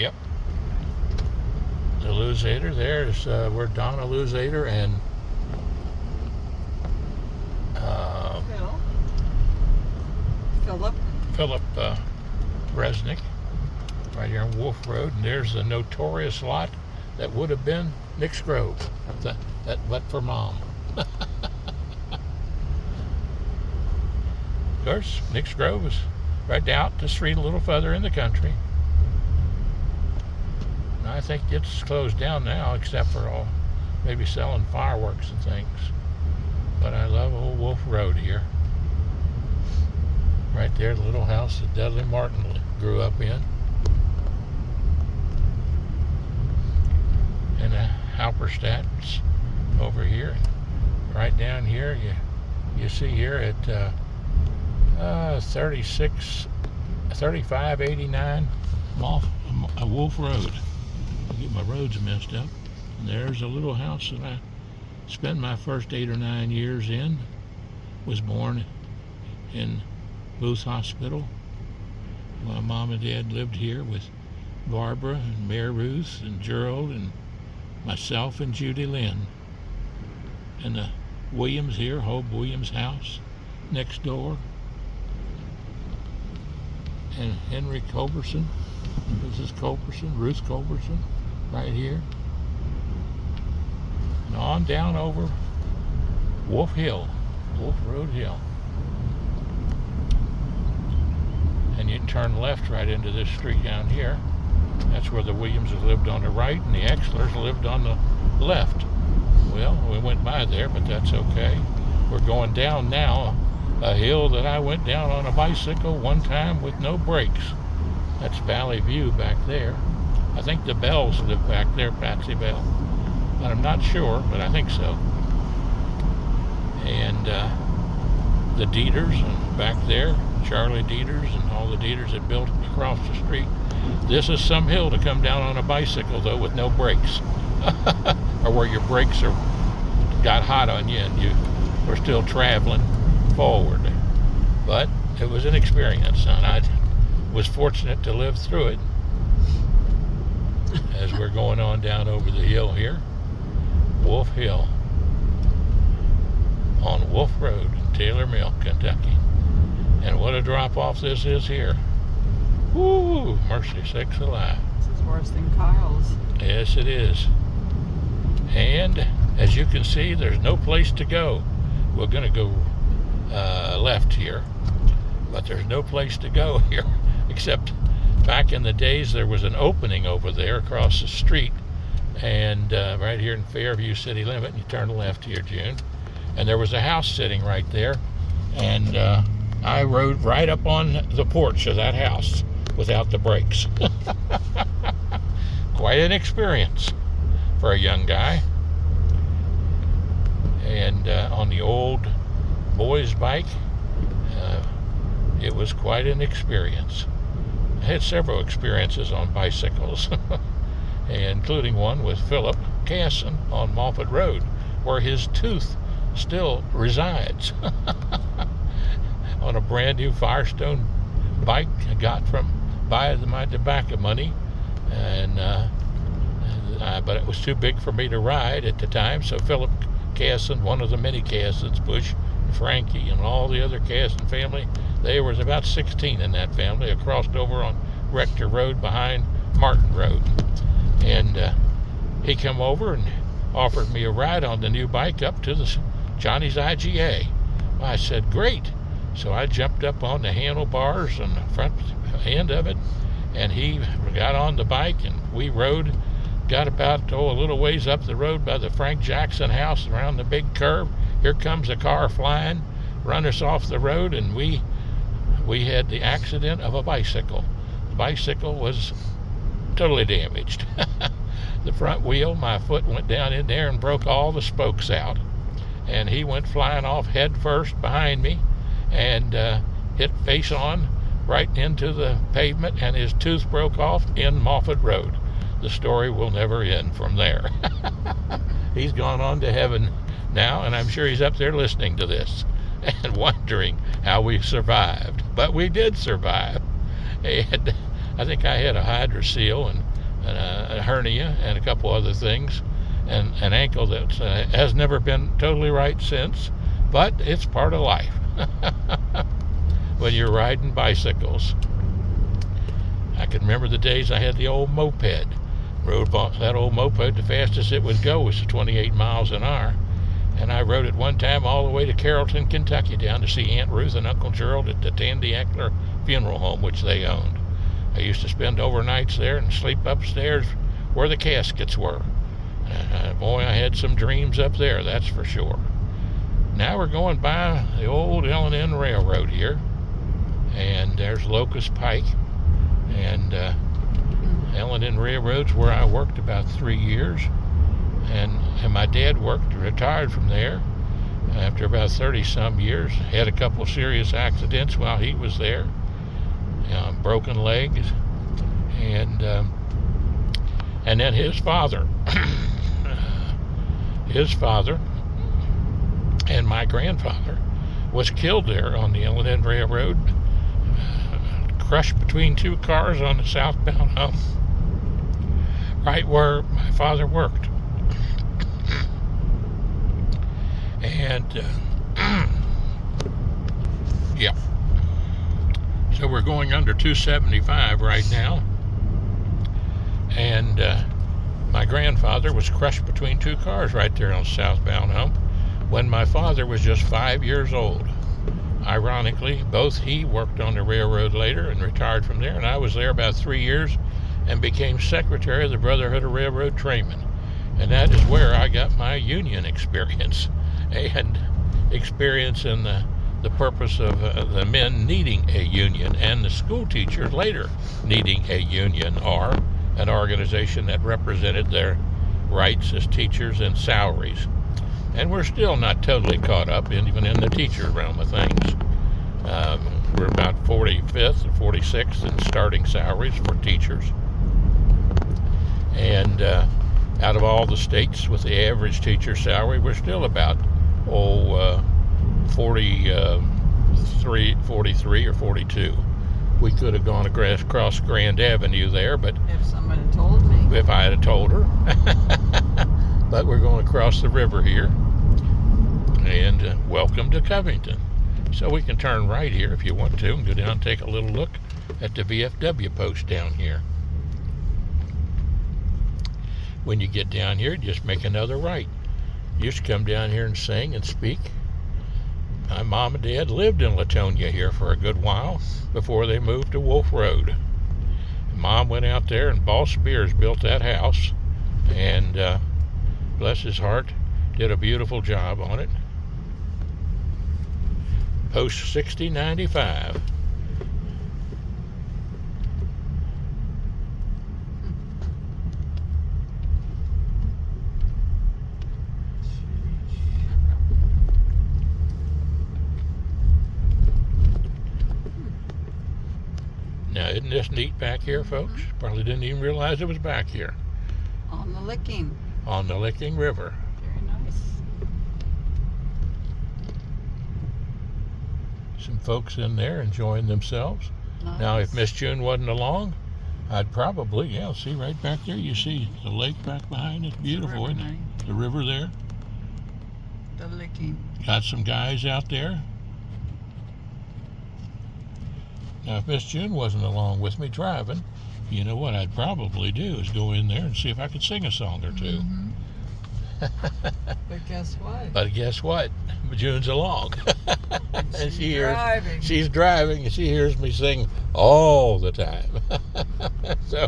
Yep. The Luzader there's where Donna Luzader and Philip Resnick, right here on Wolf Road, and there's the notorious lot that would have been Nick's Grove, but for Mom. Of course, Nick's Grove is right out the street a little further in the country. And I think it's closed down now, except for all maybe selling fireworks and things. But I love old Wolf Road here. Right there, the little house that Dudley Martin grew up in. And Halberstadt's over here. Right down here, you see here at 3589 Wolf Road. I get my roads messed up. And there's a little house that I spent my first 8 or 9 years in. Was born in Booth Hospital. My mom and dad lived here with Barbara and Mary Ruth and Gerald and myself and Judy Lynn. And the Williams here, Hope Williams' house next door. And Henry Culberson, Mrs. Culberson, Ruth Culberson, right here. And on down over Wolf Road Hill. And you turn left right into this street down here. That's where the Williamses lived on the right and the Exlers lived on the left. Well, we went by there, but that's okay. We're going down now a hill that I went down on a bicycle one time with no brakes. That's Valley View back there. I think the Bells live back there, Patsy Bell. But I'm not sure, but I think so. And the Dieters back there, Charlie Dieters and all the Dieters that built across the street. This is some hill to come down on a bicycle, though, with no brakes. Or where your brakes got hot on you and you were still traveling forward. But it was an experience, and I was fortunate to live through it. As we're going on down over the hill here, Wolf Hill, on Wolf Road in Taylor Mill, Kentucky. And what a drop-off this is here. Woo! Mercy sakes alive. This is worse than Kyle's. Yes, it is. And as you can see, there's no place to go. We're going to go left here, but there's no place to go here except back in the days there was an opening over there across the street, and right here in Fairview city limit, and you turn left here, June, and there was a house sitting right there, and I rode right up on the porch of that house without the brakes. Quite an experience for a young guy. And on the old boy's bike, it was quite an experience. I had several experiences on bicycles, including one with Philip Casson on Moffett Road, where his tooth still resides. On a brand new Firestone bike I got from by my tobacco money, and but it was too big for me to ride at the time, so Philip Casson, one of the many Cassons, Bush, Frankie, and all the other Casson family, there was about 16 in that family, crossed over on Rector Road behind Martin Road. And he come over and offered me a ride on the new bike up to the Johnny's IGA. Well, I said, great. So I jumped up on the handlebars on the front end of it, and he got on the bike, and we rode, got about a little ways up the road by the Frank Jackson house around the big curve. Here comes a car flying, run us off the road, and we had the accident of a bicycle. The bicycle was totally damaged. The front wheel, my foot went down in there and broke all the spokes out, and he went flying off head first behind me and hit face on right into the pavement, and his tooth broke off in Moffett Road. The story will never end from there. He's gone on to heaven now, and I'm sure he's up there listening to this and wondering how we survived. But we did survive. And I think I had a hydrocele, and and a hernia and a couple other things, and an ankle that has never been totally right since, but it's part of life when you're riding bicycles. I can remember the days I had the old moped. Rode that old moped, the fastest it would go was 28 miles an hour. And I rode it one time all the way to Carrollton, Kentucky, down to see Aunt Ruth and Uncle Gerald at the Tandy Eckler Funeral Home, which they owned. I used to spend overnights there and sleep upstairs where the caskets were. Boy, I had some dreams up there, that's for sure. Now we're going by the old L&N Railroad here, and there's Locust Pike, and L&N Railroad's where I worked about 3 years, and my dad retired from there after about 30-some years. Had a couple serious accidents while he was there, broken legs, and then his father, and my grandfather was killed there on the L&N Railroad, crushed between two cars on the southbound hump, right where my father worked. And yeah, so we're going under 275 right now, and my grandfather was crushed between two cars right there on the southbound hump when my father was just 5 years old. Ironically, both he worked on the railroad later and retired from there, and I was there about 3 years and became secretary of the Brotherhood of Railroad Trainmen. And that is where I got my union experience, and experience in the purpose of the men needing a union, and the school teachers later needing a union, or an organization that represented their rights as teachers and salaries. And we're still not totally caught up, even in the teacher realm of things. We're about 45th or 46th in starting salaries for teachers. And out of all the states with the average teacher salary, we're still about 43 or 42. We could have gone across Grand Avenue there, but If someone had told me. if I had told her. But we're going across the river here, and welcome to Covington. So we can turn right here if you want to and go down and take a little look at the VFW post down here. When you get down here, just make another right. You used to come down here and sing and speak. My mom and dad lived in Latonia here for a good while before they moved to Wolf Road. Mom went out there, and Boss Beers built that house, and bless his heart, did a beautiful job on it. Post 6095. Now, isn't this neat back here, folks? Probably didn't even realize it was back here. On the Licking. On the Licking River. Very nice. Some folks in there enjoying themselves. Nice. Now, if Miss June wasn't along, I'd probably, see right back there, you see the lake back behind. It's beautiful, isn't it? The river there. The Licking. Got some guys out there. Now, if Miss June wasn't along with me driving, you know what I'd probably do is go in there and see if I could sing a song or two. Mm-hmm. But guess what? But guess what? June's along. And she's driving, and she hears me sing all the time. So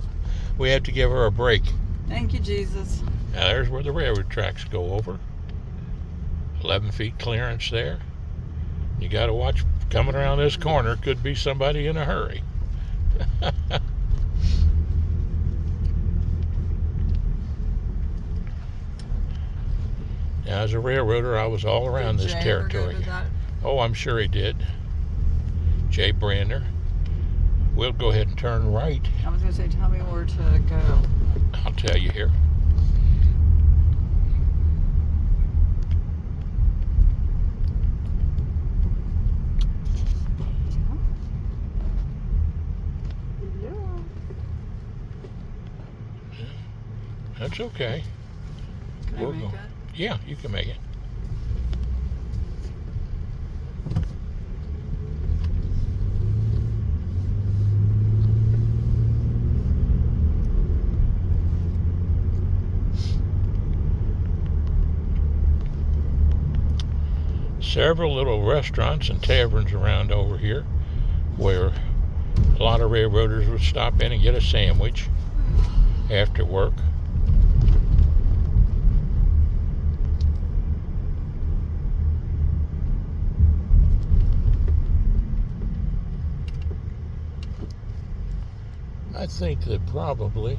we have to give her a break. Thank you, Jesus. Now there's where the railroad tracks go over. 11 feet clearance there. You got to watch coming around this corner. Could be somebody in a hurry. Now, as a railroader, I was all around this territory. Oh, I'm sure he did. Jay Brander. We'll go ahead and turn right. I was going to say, tell me where to go. I'll tell you here. That's okay. Can I make it? Yeah, you can make it. Several little restaurants and taverns around over here where a lot of railroaders would stop in and get a sandwich after work. I think that probably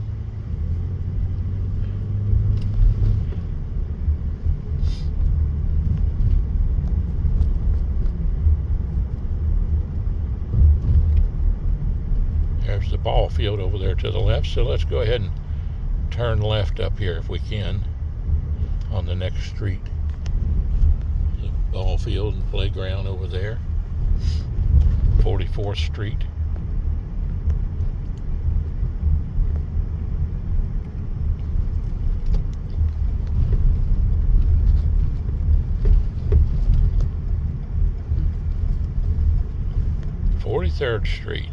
there's the ball field over there to the left, so let's go ahead and turn left up here if we can on the next street. The ball field and playground over there, 44th Street. Third Street.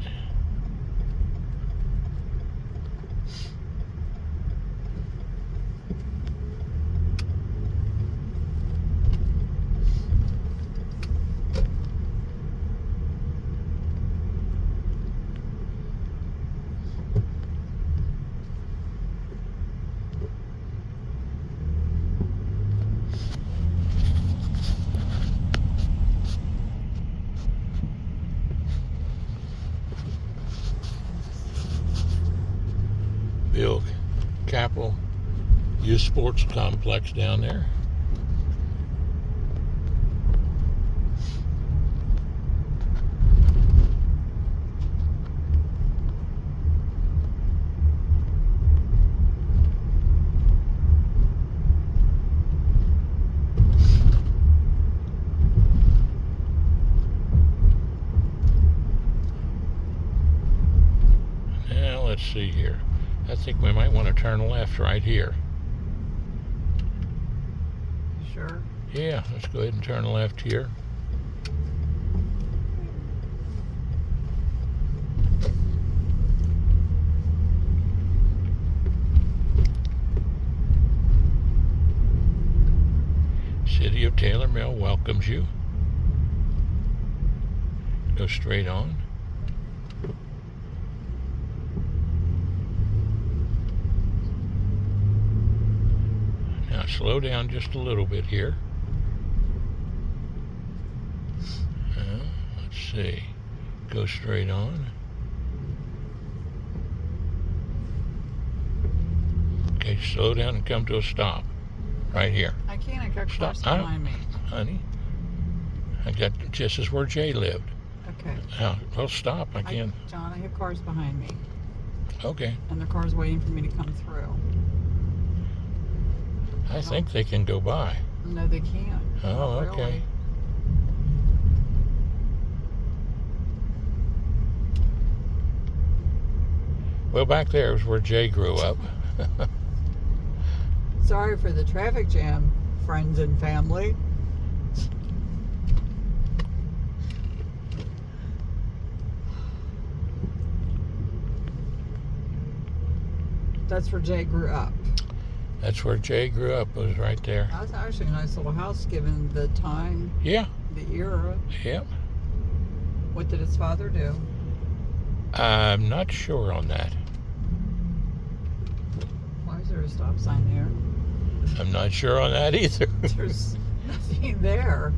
Bill Capel Youth Sports Complex down there. Now let's see here. I think we might want to turn left right here. Sure. Yeah, let's go ahead and turn left here. City of Taylor Mill welcomes you. Go straight on. Now slow down just a little bit here. Let's see. Go straight on. Okay, slow down and come to a stop. Right here. I can't. I got cars behind me. Honey, I got just as where Jay lived. Okay. Now, well, stop. I can't. John, I have cars behind me. Okay. And the car's waiting for me to come through. I think they can go by. No, they can't. Oh, Not okay. really. Well, back there is where Jay grew up. Sorry for the traffic jam, friends and family. That's where Jay grew up. That's where Jay grew up, was right there. That's actually a nice little house given the time, Yeah. the era. Yep. What did his father do? I'm not sure on that. Why is there a stop sign there? I'm not sure on that either. There's nothing there.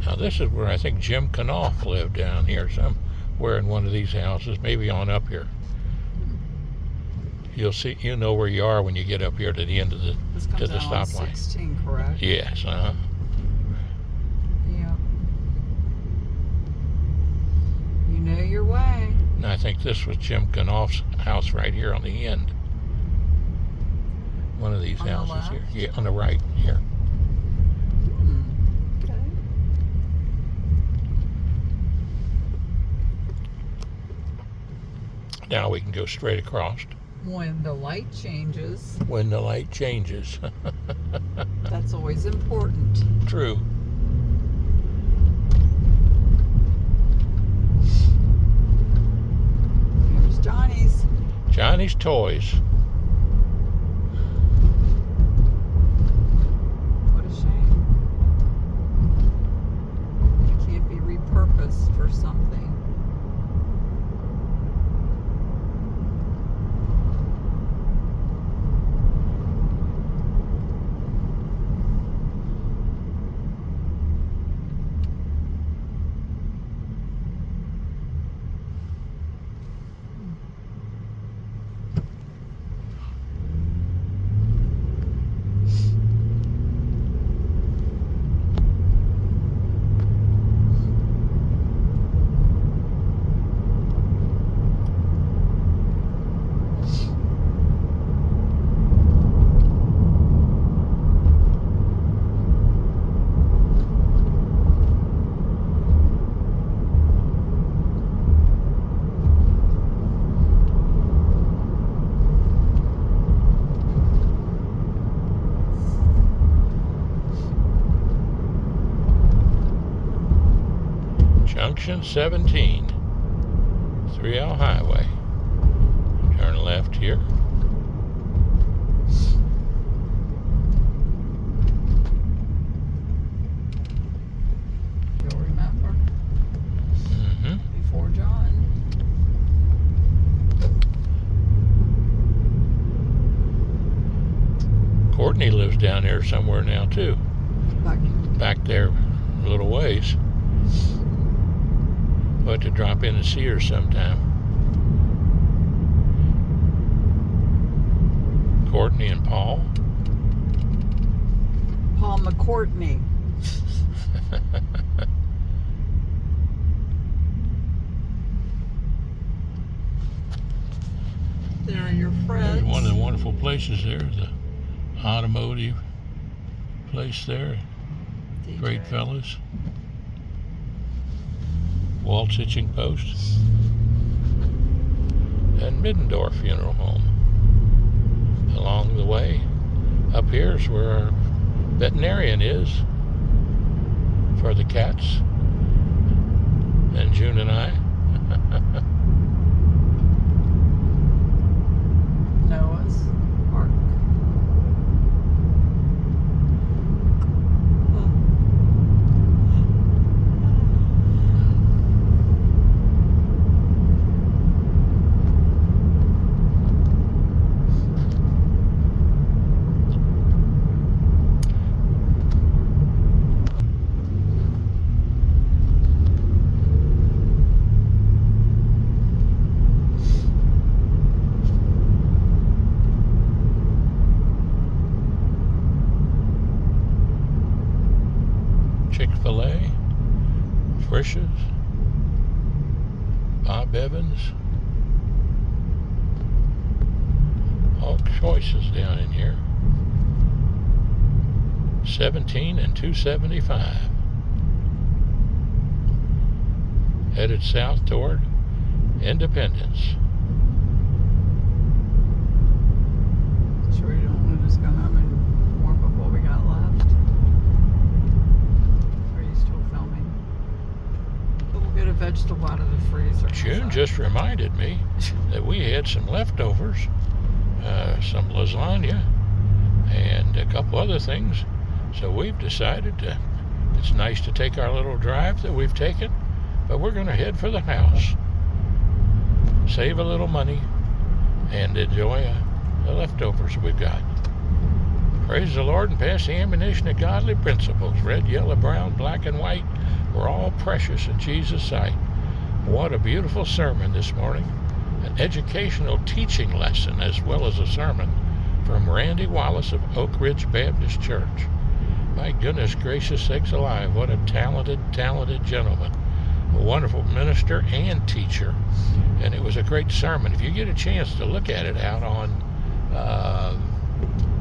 Now this is where I think Jim Knopf lived down here somewhere in one of these houses, maybe on up here. You'll see, you know where you are when you get up here to the end of the This comes to the out on stop line. 16, correct? Yes, Yeah. You know your way. And I think this was Jim Knopf's house right here on the end. One of these On the houses here. left? Yeah, on the right here. Okay. Now we can go straight across. When the light changes. When the light changes. That's always important. True. Here's Johnny's. Johnny's Toys. What a shame. It can't be repurposed for something. Junction 17, 3L Highway. Turn left here. You'll remember. Before John. Courtney lives down there somewhere now too. Back there a little ways. But to drop in and see her sometime. Courtney and Paul. Paul McCourtney. There are your friends. One of the wonderful places there, the automotive place there. DJ. Great fellas. Walt's Hitching Post, and Middendorf Funeral Home. Along the way, up here is where our veterinarian is for the cats, and June and I. Noah's Ark. Chick-fil-A, Frisch's, Bob Evans, all choices down in here. 17 and 275. Headed south toward Independence. Sure you don't want to just go home and warm up what we got left? Or are you still filming? We'll get a vegetable out of the freezer. June just reminded me that we had some leftovers, some lasagna, and a couple other things. So we've decided it's nice to take our little drive that we've taken, but we're going to head for the house. Save a little money and enjoy the leftovers we've got. Praise the Lord and pass the ammunition of godly principles. Red, yellow, brown, black, and white. We're all precious in Jesus' sight. What a beautiful sermon this morning. An educational teaching lesson as well as a sermon from Randy Wallace of Oak Ridge Baptist Church. My goodness gracious sakes alive, what a talented gentleman. A wonderful minister and teacher. And it was a great sermon. If you get a chance to look at it out on,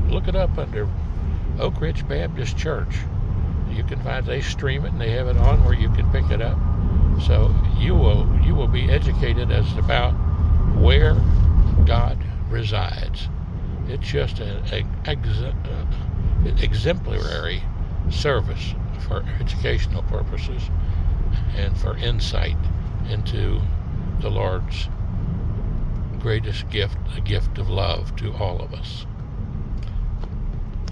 look it up under Oak Ridge Baptist Church. You can find, they stream it and they have it on where you can pick it up. So you will be educated as to about where God resides. It's just an exemplary service for educational purposes and for insight into the Lord's greatest gift, the gift of love to all of us.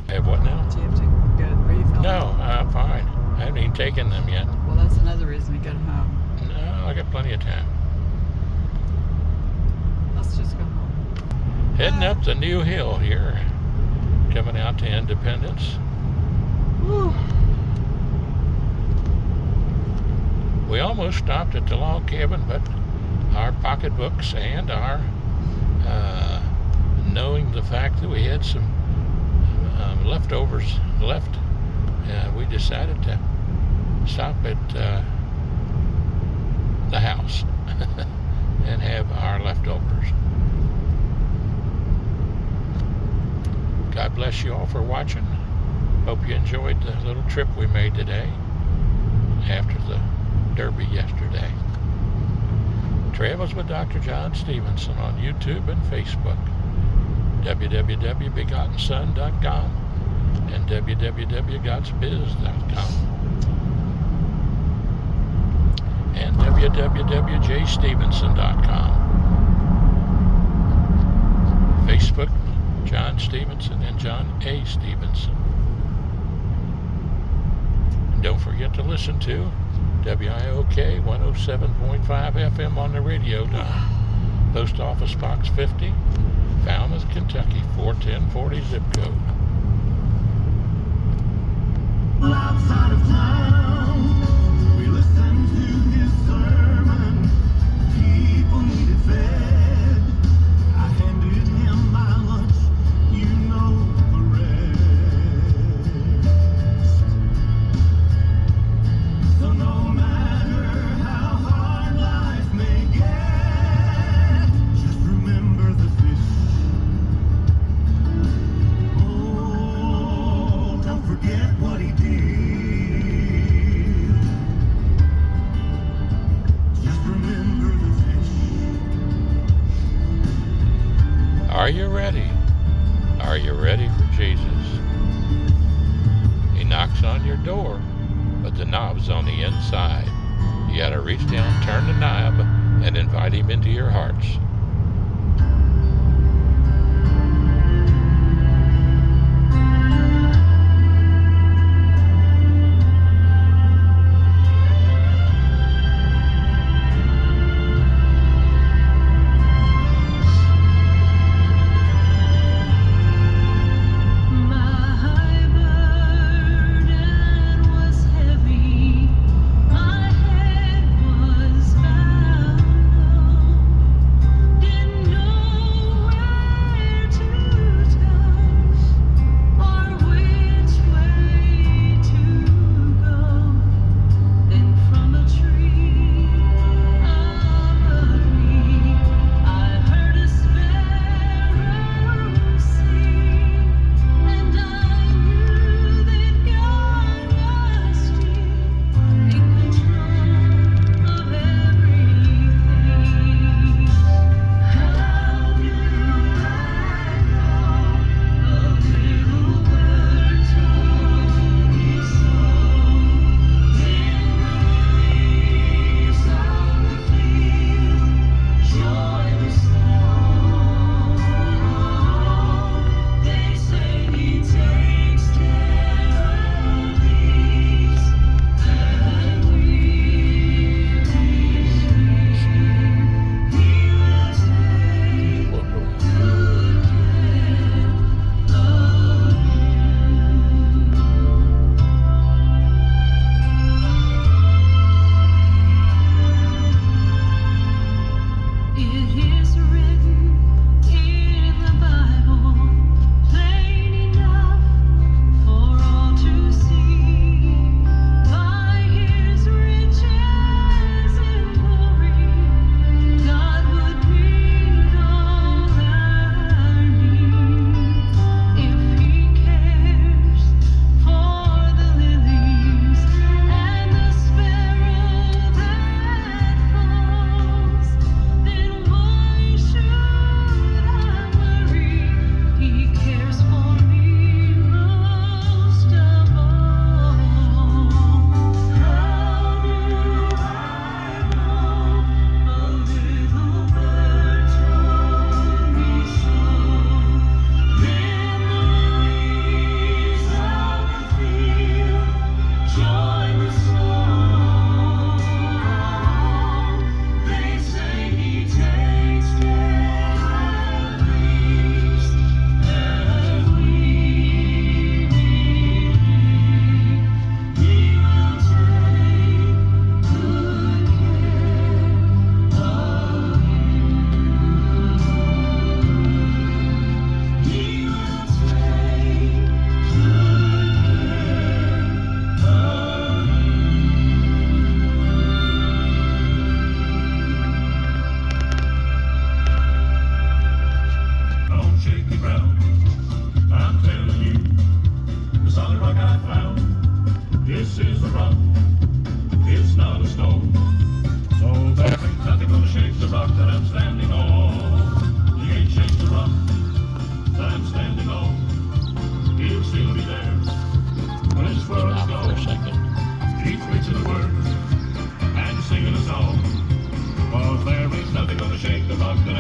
I have what now? Do you have to get a refill? No, I'm fine. I haven't even taken them yet. Well, that's another reason to get home. No, I got plenty of time. Let's just go home. Heading up the new hill here, coming out to Independence. Whew. We almost stopped at the log cabin, but our pocketbooks and our knowing the fact that we had some leftovers left, we decided to stop at the house and have our leftovers. God bless you all for watching. Hope you enjoyed the little trip we made today after the Derby yesterday. Travels with Dr. John Stephenson on YouTube and Facebook, www.begottensson.com and www.godsbiz.com and www.jstevenson.com. Facebook, John Stephenson and John A. Stephenson. And don't forget to listen to WIOK 107.5 FM on the radio dial. Post Office Box 50, Falmouth, Kentucky 41040 zip code. Outside of town, we listened to his sermon. People needed fed. I handed him my lunch, you know the rest. So no matter how hard life may get, just remember the fish. Oh, don't forget what he did. Just remember the fish. Are you ready? Are you ready for Jesus? He knocks on your door, but the knob's on the inside. You gotta reach down, turn the knob, and invite him into your hearts. My burden was heavy, my head was bowed low.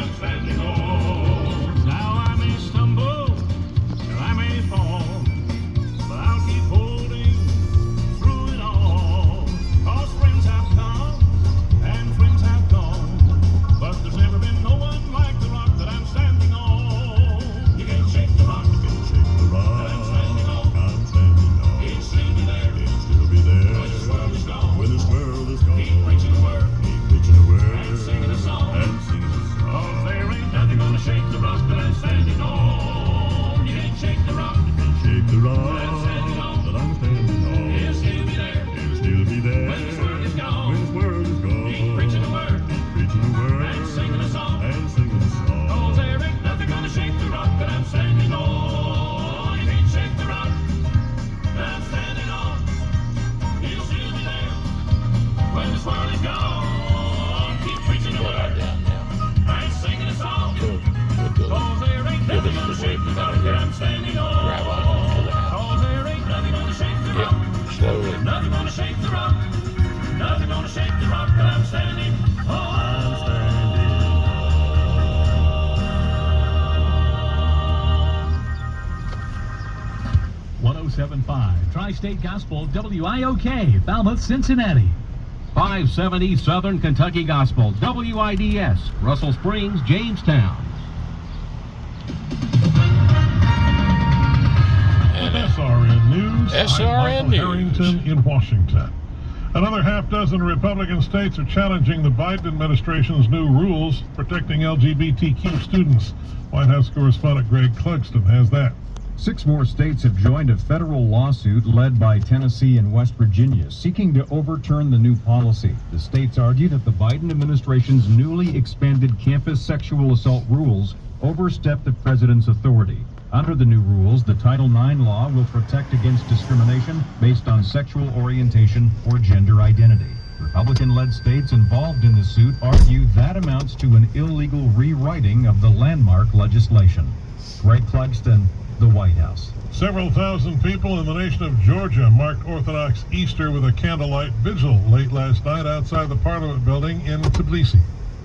I'm standing on. Now I may stumble, and I may fall, but I'll keep holding through it all. 'Cause friends have come and friends have gone, but there's never been no one like the rock that I'm standing on. You can't shake the rock. You can't shake the rock. I'm standing on. I'm standing on. He'll still be there. He'll still be there. When this world is gone. When this world is gone. Keep preaching the word. Keep preaching the word. And singing a song. And singing a song. 'Cause there ain't nothing gonna shake the rock that I'm standing on. You can't shake the rock. You can't shake the rock that I'm standing on. That I'm standing on. He'll still be there. He'll still be there. When this world is gone. When this world is gone. Keep preaching the word. Keep preaching the word. And singing a song. And singing a song. 'Cause there ain't nothing gonna shake the rock that I'm standing on. You can't shake the rock that I'm standing on. He'll still be there. When this world is gone. Keep preaching the Get word. down now. And singing a song. Good. 'Cause there ain't Give nothing us gonna the shake the word rock down that here. I'm standing on. Drive on to the house. 'Cause there ain't nothing gonna shake the rock. Get slowly. Nothing gonna shake the rock. Nothing gonna shake the rock that I'm standing on. I'm standing. 107.5 Tri-State Gospel WIOK, Falmouth, Cincinnati. 570 Southern Kentucky Gospel WIDS, Russell Springs, Jamestown. And SRN News. SRN I'm Michael News. Harrington in Washington. Another half dozen Republican states are challenging the Biden administration's new rules protecting LGBTQ students. White House correspondent Greg Clugston has that. 6 more states have joined a federal lawsuit led by Tennessee and West Virginia, seeking to overturn the new policy. The states argue that the Biden administration's newly expanded campus sexual assault rules overstep the president's authority. Under the new rules, the Title IX law will protect against discrimination based on sexual orientation or gender identity. Republican-led states involved in the suit argue that amounts to an illegal rewriting of the landmark legislation. Greg Clugston, the White House. Several thousand people in the nation of Georgia marked Orthodox Easter with a candlelight vigil late last night outside the Parliament building in Tbilisi.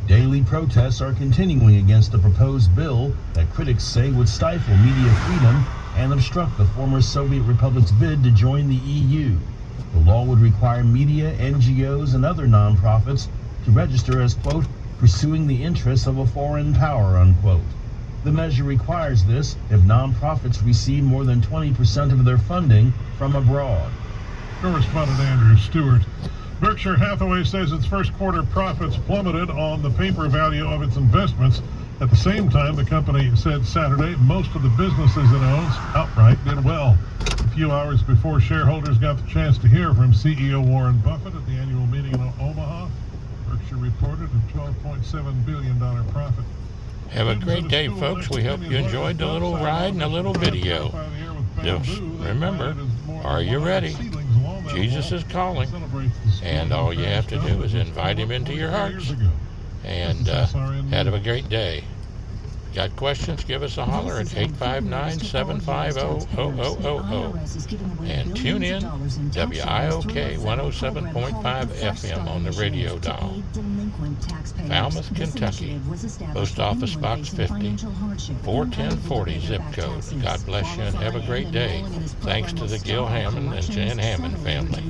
Daily protests are continuing against a proposed bill that critics say would stifle media freedom and obstruct the former Soviet republic's bid to join the EU. The law would require media, NGOs, and other nonprofits to register as, quote, pursuing the interests of a foreign power, unquote. The measure requires this if nonprofits receive more than 20% of their funding from abroad. Correspondent Andrew Stewart. Berkshire Hathaway says its first quarter profits plummeted on the paper value of its investments. At the same time, the company said Saturday most of the businesses it owns outright did well. A few hours before shareholders got the chance to hear from CEO Warren Buffett at the annual meeting in Omaha, Berkshire reported a $12.7 billion profit. have a great day, folks. We hope you enjoyed the little ride and the little video. Just remember, are you ready? Jesus is calling, and all you have to do is invite him into your hearts. And have a great day. Got questions? Give us a holler at 859-750-0000. And tune in, WIOK 107.5 FM on the radio dial. Falmouth, Kentucky. Post Office Box 50, 41040 zip code. God bless you and have a great day. Thanks to the Gil Hammond and Jan Hammond family.